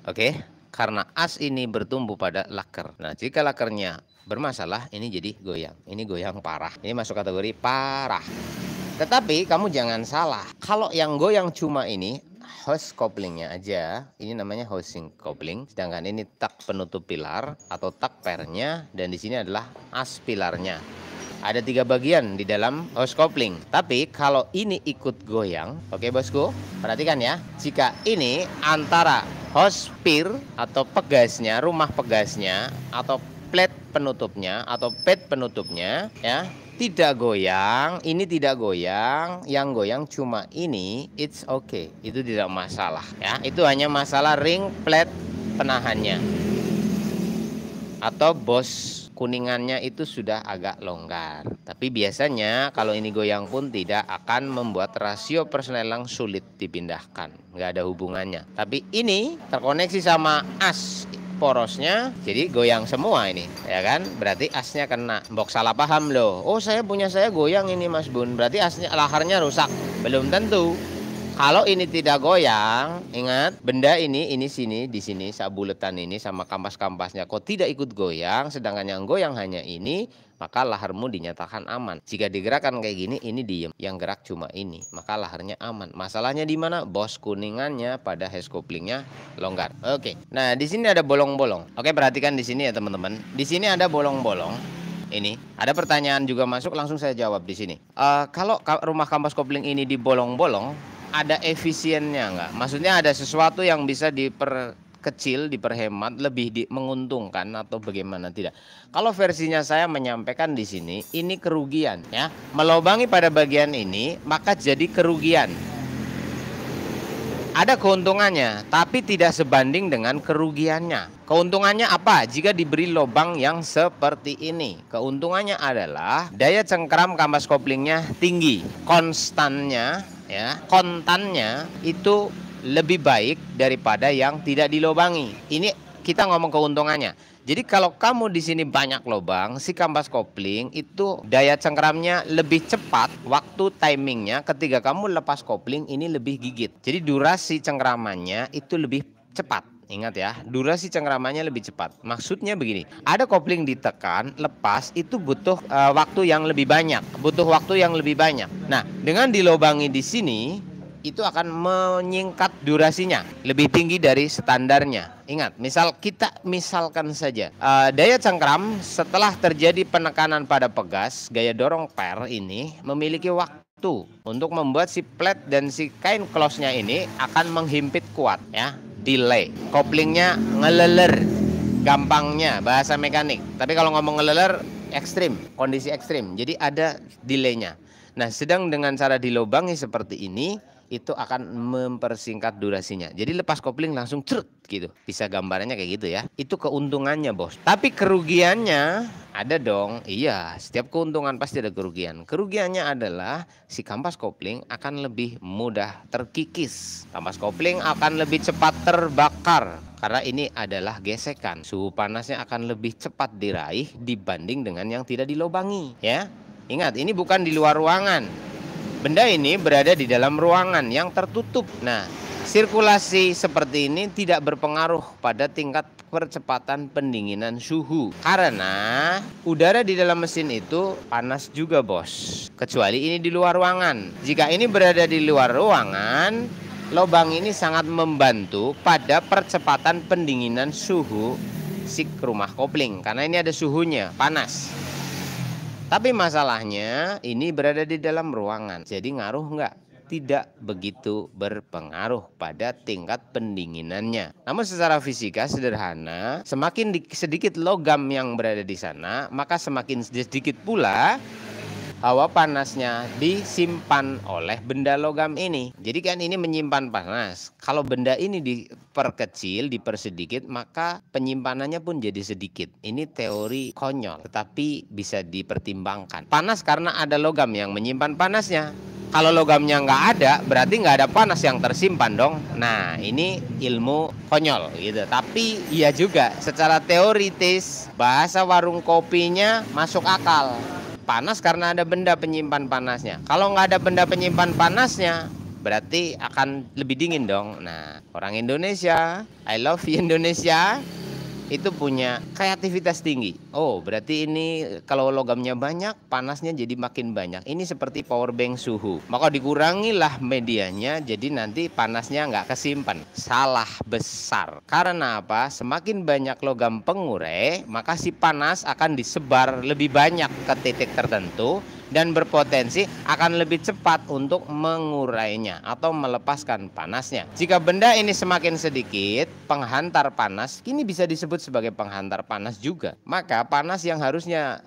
Oke, karena as ini bertumbuh pada laker. Nah, jika lakernya bermasalah, ini jadi goyang. Ini goyang parah. Ini masuk kategori parah. Tetapi kamu jangan salah. Kalau yang goyang cuma ini, hose couplingnya aja, ini namanya housing coupling. Sedangkan ini tak penutup pilar atau tak pernya, dan di sini adalah as pilarnya. Ada 3 bagian di dalam hose coupling. Tapi kalau ini ikut goyang, oke bosku, perhatikan ya. Jika ini antara hose pier atau pegasnya, rumah pegasnya, atau plate penutupnya atau pad penutupnya, ya, tidak goyang, ini tidak goyang, yang goyang cuma ini, it's okay, itu tidak masalah, ya. Itu hanya masalah ring plate penahannya atau bos kuningannya itu sudah agak longgar. Tapi biasanya kalau ini goyang pun tidak akan membuat rasio persneling sulit dipindahkan, nggak ada hubungannya. Tapi ini terkoneksi sama as porosnya, jadi goyang semua ini, ya kan? Berarti asnya kena. Mbok salah paham loh. Oh, saya goyang ini Mas Bun, berarti asnya, laharnya rusak. Belum tentu. Kalau ini tidak goyang, ingat benda ini sini, di sini sabuletan ini sama kampas-kampasnya kok tidak ikut goyang, sedangkan yang goyang hanya ini, maka laharmu dinyatakan aman. Jika digerakkan kayak gini, ini diem, yang gerak cuma ini, maka laharnya aman. Masalahnya di mana? Bos kuningannya pada hose couplingnya longgar. Oke. Nah, di sini ada bolong-bolong. Oke, perhatikan di sini ya teman-teman. Di sini ada bolong-bolong. Ini ada pertanyaan juga masuk, langsung saya jawab di sini. Kalau rumah kampas kopling ini dibolong-bolong, ada efisiennya nggak? Maksudnya ada sesuatu yang bisa diperkecil, diperhemat, lebih menguntungkan atau bagaimana? Tidak. Kalau versinya saya menyampaikan di sini, ini kerugian, ya. Melobangi pada bagian ini, maka jadi kerugian. Ada keuntungannya, tapi tidak sebanding dengan kerugiannya. Keuntungannya apa? Jika diberi lubang yang seperti ini, keuntungannya adalah daya cengkram kampas koplingnya tinggi, konstannya, ya, kontannya itu lebih baik daripada yang tidak dilobangi. Ini kita ngomong keuntungannya. Jadi kalau kamu di sini banyak lubang, si kampas kopling itu daya cengkramnya lebih cepat, waktu timingnya ketika kamu lepas kopling ini lebih gigit. Jadi durasi cengkramannya itu lebih cepat. Ingat ya, durasi cengkramannya lebih cepat. Maksudnya begini, ada kopling ditekan, lepas itu butuh waktu yang lebih banyak, Nah, dengan dilobangi di sini itu akan menyingkat durasinya, lebih tinggi dari standarnya. Ingat, misalkan saja daya cengkram setelah terjadi penekanan pada pegas, gaya dorong per ini memiliki waktu untuk membuat si plate dan si kain close-nya ini akan menghimpit kuat, ya. Delay, koplingnya ngeleler, gampangnya bahasa mekanik. Tapi kalau ngomong ngeleler, ekstrim, kondisi ekstrim, jadi ada delaynya. Nah, sedang dengan cara dilobangi seperti ini, itu akan mempersingkat durasinya. Jadi lepas kopling langsung cerut gitu. Bisa gambarannya kayak gitu ya. Itu keuntungannya, bos. Tapi kerugiannya ada dong. Iya, setiap keuntungan pasti ada kerugian. Kerugiannya adalah si kampas kopling akan lebih mudah terkikis. Kampas kopling akan lebih cepat terbakar. Karena ini adalah gesekan. Suhu panasnya akan lebih cepat diraih dibanding dengan yang tidak dilobangi, ya. Ingat, ini bukan di luar ruangan. Benda ini berada di dalam ruangan yang tertutup. Nah, sirkulasi seperti ini tidak berpengaruh pada tingkat percepatan pendinginan suhu. Karena udara di dalam mesin itu panas juga, bos. Kecuali ini di luar ruangan. Jika ini berada di luar ruangan, lubang ini sangat membantu pada percepatan pendinginan suhu si rumah kopling. Karena ini ada suhunya, panas. Tapi masalahnya ini berada di dalam ruangan, jadi ngaruh nggak? Tidak begitu berpengaruh pada tingkat pendinginannya. Namun secara fisika sederhana, semakin sedikit logam yang berada di sana, maka semakin sedikit pula hawa panasnya disimpan oleh benda logam ini. Jadi kan ini menyimpan panas. Kalau benda ini diperkecil, dipersedikit, maka penyimpanannya pun jadi sedikit. Ini teori konyol, tetapi bisa dipertimbangkan. Panas karena ada logam yang menyimpan panasnya. Kalau logamnya nggak ada, berarti nggak ada panas yang tersimpan dong. Nah, ini ilmu konyol gitu. Tapi iya juga, secara teoritis bahasa warung kopinya masuk akal. Panas karena ada benda penyimpan panasnya. Kalau nggak ada benda penyimpan panasnya, berarti akan lebih dingin dong. Nah, orang Indonesia, I love you Indonesia, itu punya kreativitas tinggi. Oh, berarti ini kalau logamnya banyak, panasnya jadi makin banyak. Ini seperti power bank suhu. Maka dikurangilah medianya, jadi nanti panasnya nggak kesimpan. Salah besar. Karena apa? Semakin banyak logam pengurai, maka si panas akan disebar lebih banyak ke titik tertentu dan berpotensi akan lebih cepat untuk mengurainya atau melepaskan panasnya. Jika benda ini semakin sedikit, penghantar panas, kini bisa disebut sebagai penghantar panas juga. Maka panas yang harusnya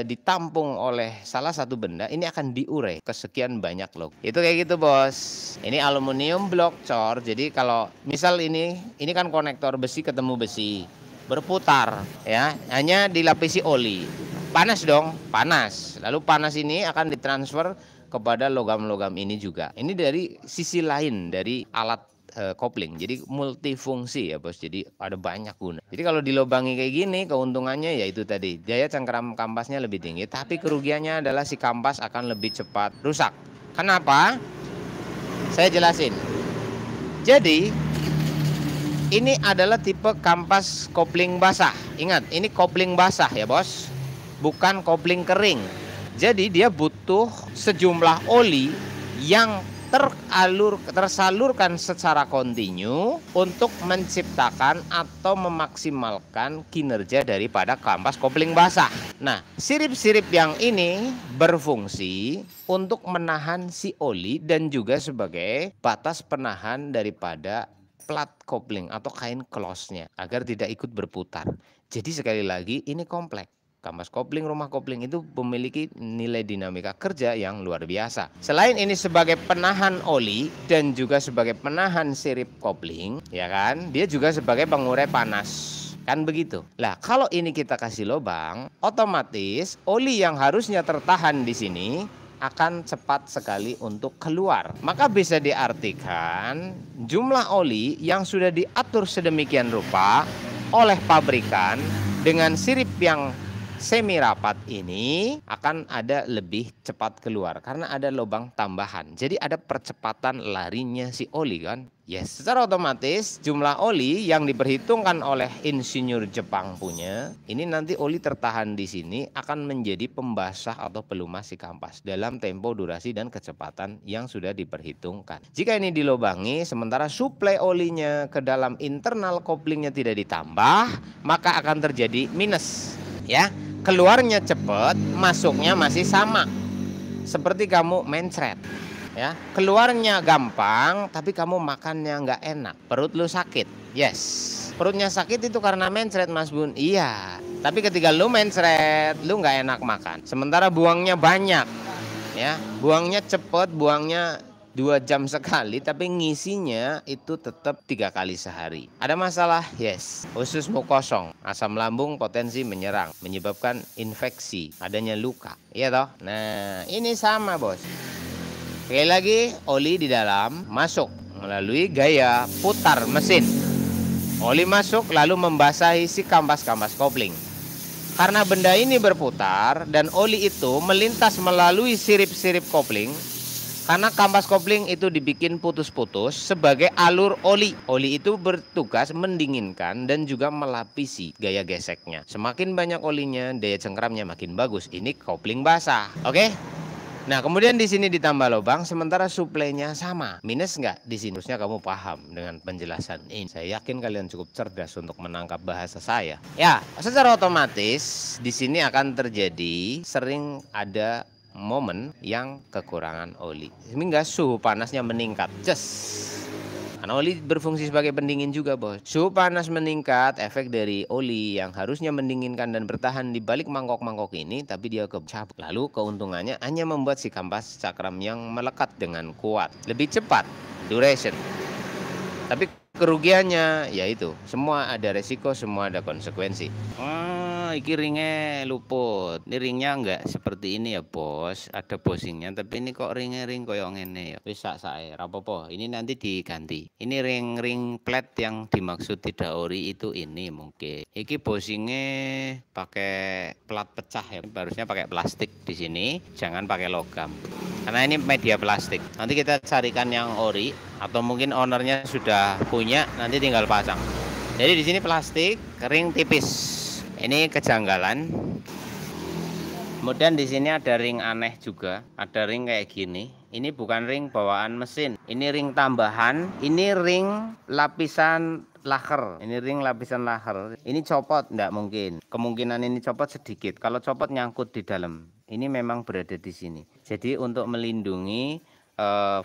ditampung oleh salah satu benda ini akan diurai ke sekian banyak log. Itu kayak gitu bos. Ini aluminium block cor. Jadi kalau misal ini kan konektor besi ketemu besi berputar ya, hanya dilapisi oli. Panas dong, panas. Lalu panas ini akan ditransfer kepada logam-logam ini juga. Ini dari sisi lain dari alat kopling. Jadi multifungsi ya bos. Jadi ada banyak guna. Jadi kalau dilobangi kayak gini, keuntungannya ya itu tadi. Daya cengkeram kampasnya lebih tinggi, tapi kerugiannya adalah si kampas akan lebih cepat rusak. Kenapa? Saya jelasin. Jadi ini adalah tipe kampas kopling basah. Ingat, ini kopling basah ya bos, bukan kopling kering. Jadi dia butuh sejumlah oli yang tersalurkan secara kontinu untuk menciptakan atau memaksimalkan kinerja daripada kampas kopling basah. Nah, sirip-sirip yang ini berfungsi untuk menahan si oli dan juga sebagai batas penahan daripada plat kopling atau kain close-nya agar tidak ikut berputar. Jadi sekali lagi ini kompleks. Kampas kopling, rumah kopling itu memiliki nilai dinamika kerja yang luar biasa. Selain ini sebagai penahan oli dan juga sebagai penahan sirip kopling, ya kan? Dia juga sebagai pengurai panas. Kan begitu. Lah, kalau ini kita kasih lubang, otomatis oli yang harusnya tertahan di sini akan cepat sekali untuk keluar. Maka bisa diartikan jumlah oli yang sudah diatur sedemikian rupa oleh pabrikan dengan sirip yang semi rapat ini akan ada lebih cepat keluar karena ada lubang tambahan. Jadi ada percepatan larinya si oli kan. Yes, secara otomatis jumlah oli yang diperhitungkan oleh insinyur Jepang punya, ini nanti oli tertahan di sini akan menjadi pembasah atau pelumas si kampas dalam tempo, durasi dan kecepatan yang sudah diperhitungkan. Jika ini dilubangi sementara suplai olinya ke dalam internal koplingnya tidak ditambah, maka akan terjadi minus ya. Keluarnya cepat, masuknya masih sama. Seperti kamu mencret ya. Keluarnya gampang, tapi kamu makannya nggak enak. Perut lu sakit. Yes. Perutnya sakit itu karena mencret Mas Bun. Iya. Tapi ketika lu mencret, lu nggak enak makan. Sementara buangnya banyak. Ya, buangnya cepat, buangnya 2 jam sekali, tapi ngisinya itu tetap 3 kali sehari. Ada masalah? Yes. Ususmu kosong, asam lambung potensi menyerang, menyebabkan infeksi, adanya luka. Iya toh? Nah, ini sama bos. Sekali lagi, oli di dalam masuk melalui gaya putar mesin. Oli masuk lalu membasahi si kampas-kampas kopling. Karena benda ini berputar dan oli itu melintas melalui sirip-sirip kopling. Karena kampas kopling itu dibikin putus-putus sebagai alur oli. Oli itu bertugas mendinginkan dan juga melapisi gaya geseknya. Semakin banyak olinya, daya cengkeramnya makin bagus. Ini kopling basah. Oke? Nah, kemudian di sini ditambah lubang sementara suplainya sama. Minus nggak? Di sini harusnya kamu paham dengan penjelasan ini. Saya yakin kalian cukup cerdas untuk menangkap bahasa saya. Ya, secara otomatis di sini akan terjadi sering ada momen yang kekurangan oli sehingga suhu panasnya meningkat. Karena oli berfungsi sebagai pendingin juga, bos. Suhu panas meningkat, efek dari oli yang harusnya mendinginkan dan bertahan di balik mangkok-mangkok ini, tapi dia kecabut. Lalu keuntungannya hanya membuat si kampas cakram yang melekat dengan kuat, lebih cepat, duration. Tapi kerugiannya yaitu semua ada resiko, semua ada konsekuensi. Iki ringnya luput. Ini ringnya enggak seperti ini ya, bos. Ada bosingnya, tapi ini kok ringnya ring koyo ngene ya. Wis sak sae, ra apa-apa. Ini nanti diganti. Ini ring-ring plat yang dimaksud tidak ori itu ini mungkin. Iki bosingnya pakai plat pecah ya. Harusnya pakai plastik di sini, jangan pakai logam. Karena ini media plastik. Nanti kita carikan yang ori atau mungkin ownernya sudah punya, nanti tinggal pasang. Jadi di sini plastik, ring tipis. Ini kejanggalan. Kemudian di sini ada ring aneh juga, ada ring kayak gini. Ini bukan ring bawaan mesin, ini ring tambahan. Ini ring lapisan laker. Ini ring lapisan laker. Ini copot, enggak mungkin. Kemungkinan ini copot sedikit. Kalau copot nyangkut di dalam. Ini memang berada di sini. Jadi untuk melindungi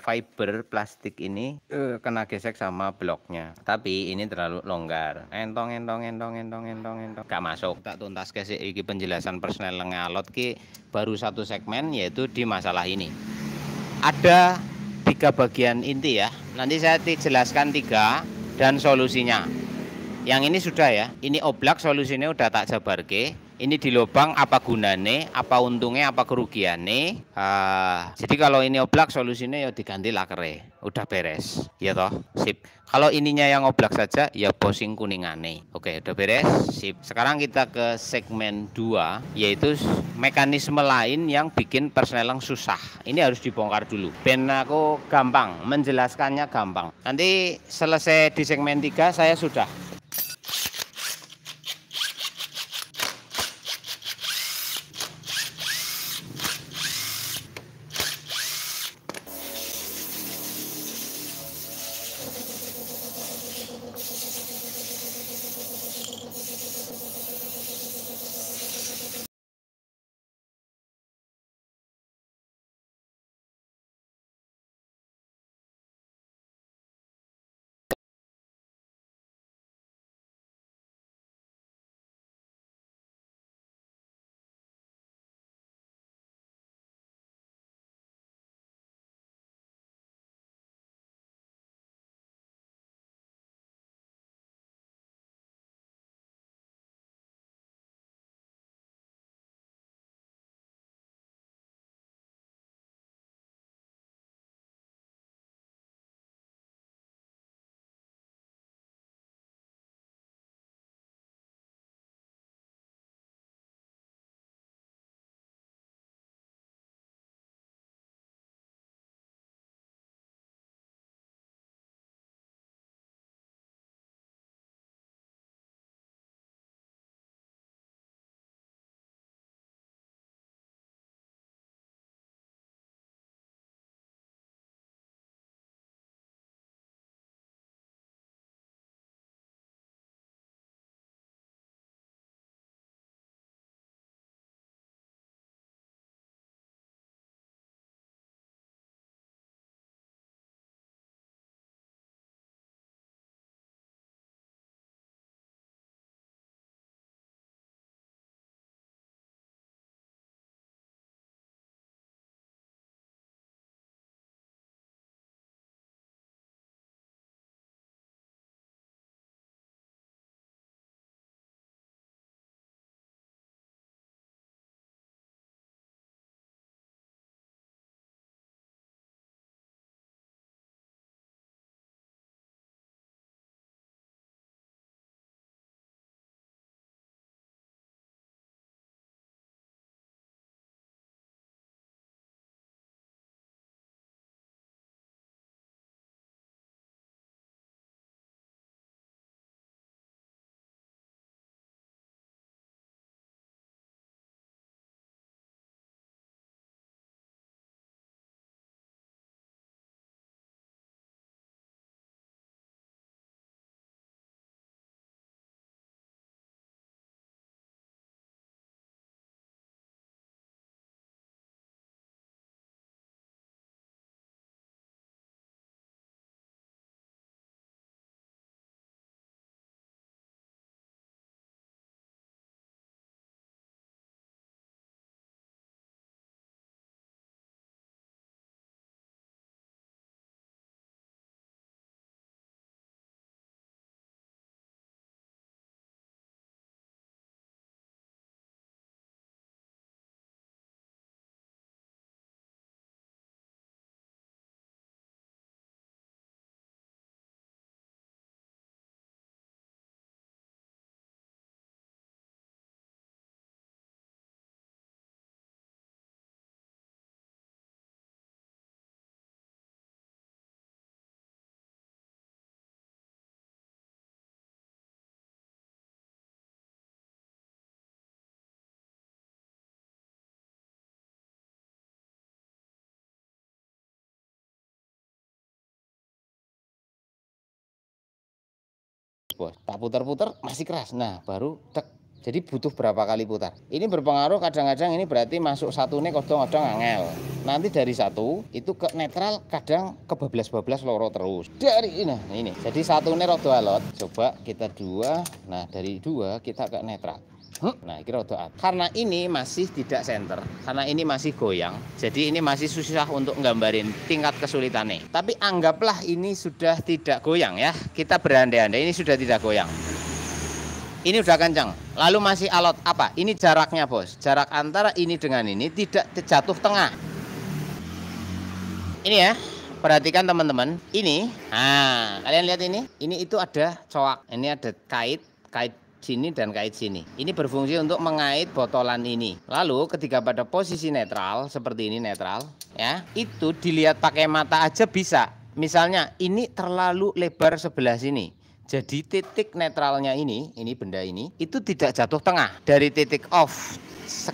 fiber plastik ini kena gesek sama bloknya, tapi ini terlalu longgar. Entong gak masuk. Tak tuntas kesik iki penjelasan personel ngalot ki baru satu segmen, yaitu di masalah ini. Ada 3 bagian inti ya. Nanti saya jelaskan 3 dan solusinya. Yang ini sudah ya. Ini oblak solusinya udah tak jabarke. Ini di lubang apa gunane, apa untungnya, apa kerugiannya. Jadi kalau ini oblak solusinya ya diganti lakere. Udah beres. Ya toh, sip. Kalau ininya yang oblak saja ya bosing kuningane. Oke, udah beres. Sip. Sekarang kita ke segmen 2, yaitu mekanisme lain yang bikin persneling susah. Ini harus dibongkar dulu. Ben aku gampang, menjelaskannya gampang. Nanti selesai di segmen 3 saya sudah bos. Tak putar-putar masih keras. Nah, baru tek. Jadi butuh berapa kali putar. Ini berpengaruh, kadang-kadang ini berarti masuk satu nih kodong-kodong angel. Nanti dari satu itu ke netral, kadang kebablas-bablas loro terus. Dari ini. Jadi satu nih rodo alot. Coba kita dua. Nah, dari dua kita ke netral. Nah, kira rodo alot. Karena ini masih tidak center, karena ini masih goyang. Jadi ini masih susah untuk nggambarin tingkat kesulitannya. Tapi anggaplah ini sudah tidak goyang ya. Kita berandai-andai ini sudah tidak goyang. Ini udah kencang, lalu masih alot apa? Ini jaraknya bos, jarak antara ini dengan ini tidak jatuh tengah. Ini ya, perhatikan teman-teman. Ini, nah kalian lihat ini itu ada coak, ini ada kait sini dan kait sini. Ini berfungsi untuk mengait botolan ini. Lalu ketika pada posisi netral seperti ini netral, ya itu dilihat pakai mata aja bisa. Misalnya ini terlalu lebar sebelah sini. Jadi titik netralnya ini benda ini itu tidak jatuh tengah. Dari titik off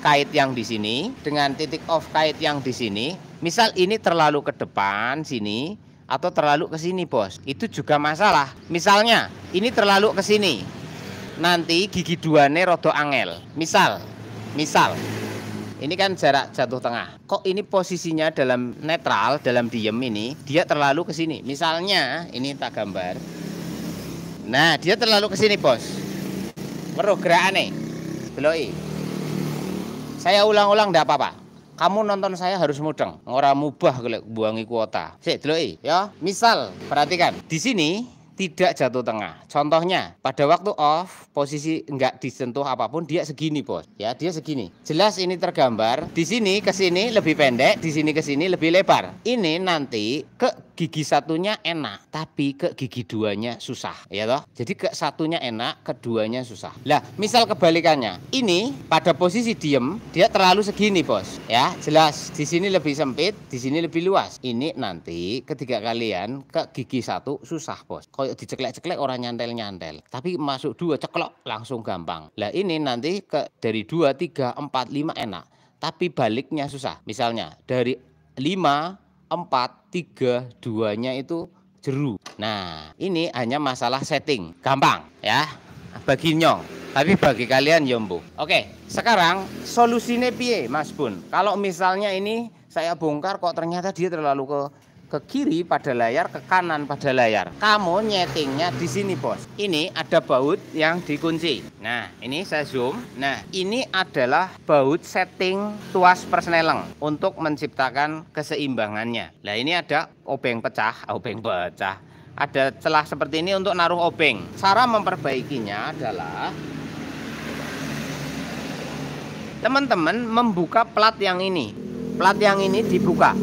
kait yang di sini dengan titik off kait yang di sini. Misal ini terlalu ke depan sini atau terlalu ke sini, bos. Itu juga masalah. Misalnya ini terlalu ke sini. Nanti gigi duane rodo angel. Misal ini kan jarak jatuh tengah. Kok ini posisinya dalam netral, dalam diem ini dia terlalu ke sini. Misalnya ini tak gambar. Nah, dia terlalu ke sini, bos. Weruh gerakane. Deloki. Saya ulang-ulang ndak apa-apa. Kamu nonton saya harus mudeng. Ora mubah golek buangi kuota. Sik, deloki ya. Misal, perhatikan. Di sini tidak jatuh tengah. Contohnya, pada waktu off, posisi enggak disentuh apapun, dia segini, bos. Ya, dia segini. Jelas ini tergambar. Di sini ke sini lebih pendek, di sini ke sini lebih lebar. Ini nanti ke gigi satunya enak, tapi ke gigi duanya susah, ya toh. Jadi ke satunya enak, keduanya susah. Lah, misal kebalikannya. Ini pada posisi diem, dia terlalu segini, bos. Ya, jelas di sini lebih sempit, di sini lebih luas. Ini nanti ketika kalian ke gigi satu susah, bos. Kayak diceklek-ceklek orang nyantel-nyantel. Tapi masuk dua ceklok langsung gampang. Lah ini nanti ke dari 2, 3, 4, 5 enak. Tapi baliknya susah. Misalnya dari 5, 4, 3, 2-nya itu jeru. Nah, ini hanya masalah setting. Gampang ya. Bagi nyong. Tapi bagi kalian yombo. Oke, sekarang solusinya piye, Mas Bun? Kalau misalnya ini saya bongkar kok ternyata dia terlalu ke kiri pada layar, ke kanan pada layar. Kamu nyetingnya di sini, bos. Ini ada baut yang dikunci. Nah, ini saya zoom. Nah, ini adalah baut setting tuas persneleng untuk menciptakan keseimbangannya. Nah, ini ada obeng pecah. Ada celah seperti ini untuk naruh obeng. Cara memperbaikinya adalah teman-teman membuka plat yang ini. Plat yang ini dibuka.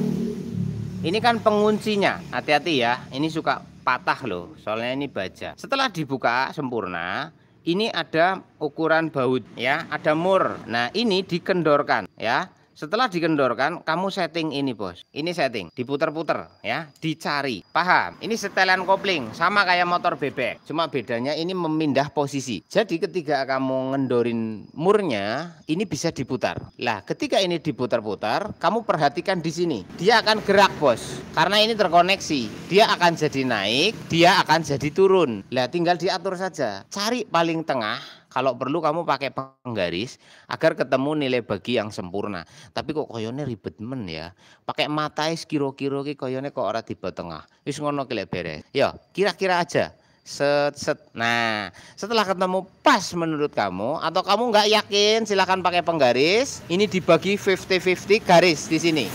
Ini kan penguncinya, hati-hati ya, ini suka patah loh, soalnya ini baja. Setelah dibuka sempurna, ini ada ukuran baut ya, ada mur. Nah, ini dikendorkan ya. Setelah dikendorkan, kamu setting ini, bos. Ini setting, diputer-puter ya, dicari. Paham? Ini setelan kopling, sama kayak motor bebek. Cuma bedanya ini memindah posisi. Jadi ketika kamu ngendorin murnya, ini bisa diputar. Lah, ketika ini diputar-putar, kamu perhatikan di sini. Dia akan gerak, bos. Karena ini terkoneksi. Dia akan jadi naik, dia akan jadi turun. Lah, tinggal diatur saja. Cari paling tengah. Kalau perlu kamu pakai penggaris agar ketemu nilai bagi yang sempurna. Tapi kok koyone ribet men ya. Pakai mata kira-kira ki koyone kok ora tiba tengah. Wis ngono ki lek beres. Yo, kira-kira aja. Set. Nah, setelah ketemu pas menurut kamu atau kamu nggak yakin, silahkan pakai penggaris. Ini dibagi 50-50 garis di sini.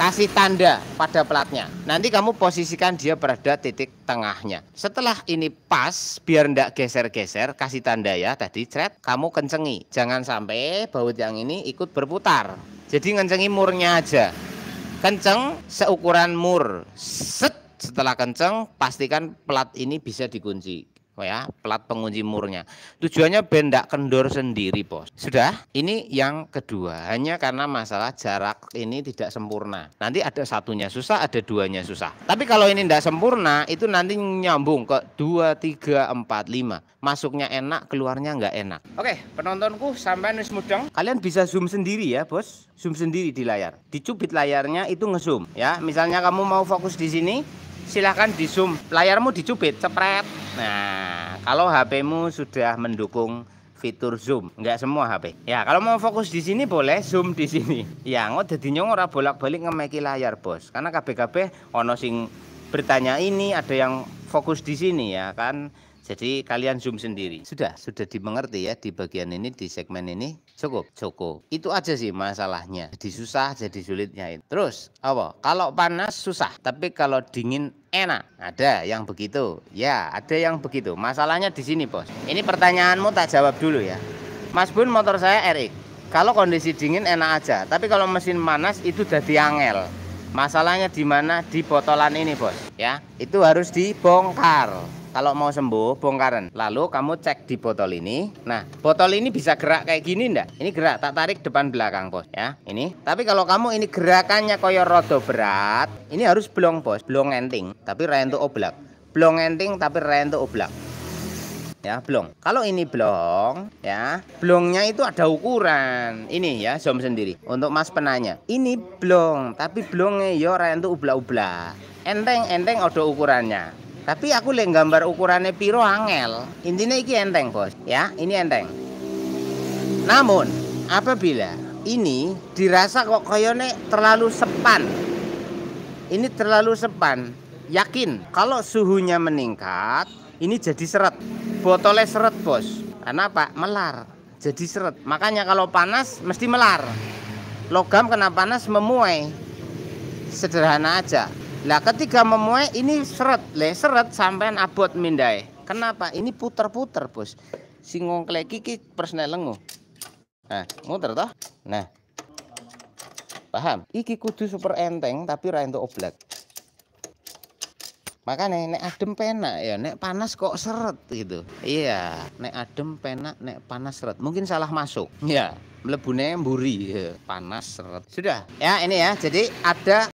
Kasih tanda pada platnya. Nanti kamu posisikan dia berada titik tengahnya. Setelah ini pas, biar ndak geser-geser, kasih tanda ya tadi, cret. Kamu kencengi. Jangan sampai baut yang ini ikut berputar. Jadi ngencengi murnya aja. Kenceng seukuran mur. Set. Setelah kenceng, pastikan plat ini bisa dikunci. Ya, plat pengunci murnya. Tujuannya ben ndak kendor sendiri, bos. Sudah, ini yang kedua. Hanya karena masalah jarak ini tidak sempurna. Nanti ada satunya susah, ada duanya susah. Tapi kalau ini ndak sempurna, itu nanti nyambung ke 2, 3, 4, 5. Masuknya enak, keluarnya nggak enak. Oke, penontonku sampai wis mudeng. Kalian bisa zoom sendiri ya, bos. Zoom sendiri di layar. Dicubit layarnya itu ngezoom ya. Misalnya kamu mau fokus di sini, silahkan di zoom, layarmu dicubit, cepret. Nah, kalau HP-mu sudah mendukung fitur zoom, nggak semua HP. Ya, kalau mau fokus di sini boleh zoom di sini. Ya, nggak jadi nyong ora bolak-balik ngemeki layar, Bos. Karena kabeh-kabeh ono sing bertanya ini, ada yang fokus di sini ya kan. Jadi kalian zoom sendiri. Sudah dimengerti ya di bagian ini, di segmen ini. Cukup. Itu aja sih masalahnya. Jadi susah, jadi sulitnya itu. Terus apa? Kalau panas susah, tapi kalau dingin enak. Ada yang begitu. Ya, ada yang begitu. Masalahnya di sini, Bos. Ini pertanyaanmu tak jawab dulu ya. Mas Bun, motor saya RX. Kalau kondisi dingin enak aja, tapi kalau mesin panas itu jadi angel. Masalahnya di mana? Di botolan ini, Bos. Ya, itu harus dibongkar. Kalau mau sembuh, bongkaran. Lalu kamu cek di botol ini. Nah, botol ini bisa gerak kayak gini ndak? Ini gerak, tak tarik depan belakang, Bos. Ya, ini. Tapi kalau kamu ini gerakannya koyo rodo berat, ini harus blong, Bos. Blong enting, tapi rentu oblak. Blong enting tapi rentu oblak. Ya, blong. Kalau ini blong, ya, blongnya itu ada ukuran. Ini ya, zoom sendiri. Untuk Mas penanya, ini blong, tapi blongnya yo rentu ubla-ubla. Enteng ada ukurannya. Tapi aku lihat gambar ukurannya piro angel. Intinya iki enteng, Bos. Ya, ini enteng. Namun, apabila ini dirasa kok koyone terlalu sepan. Ini terlalu sepan. Yakin kalau suhunya meningkat, ini jadi seret. Botolnya seret, Bos. Karena apa? Melar. Jadi seret. Makanya kalau panas mesti melar. Logam kena panas memuai. Sederhana aja. Lah ketika memuai ini seret sampean abot mindai. Kenapa? Ini puter-puter, Bos. Si ngongklek iki persnelengu. Nah, muter toh? Nah. Paham? Iki kudu super enteng tapi ra entuk oblak. Makanya nek adem penak ya, nek panas kok seret gitu. Iya, nek adem penak, nek panas seret. Mungkin salah masuk. Ya, mlebune mburi, panas seret. Sudah. Ya, ini ya. Jadi ada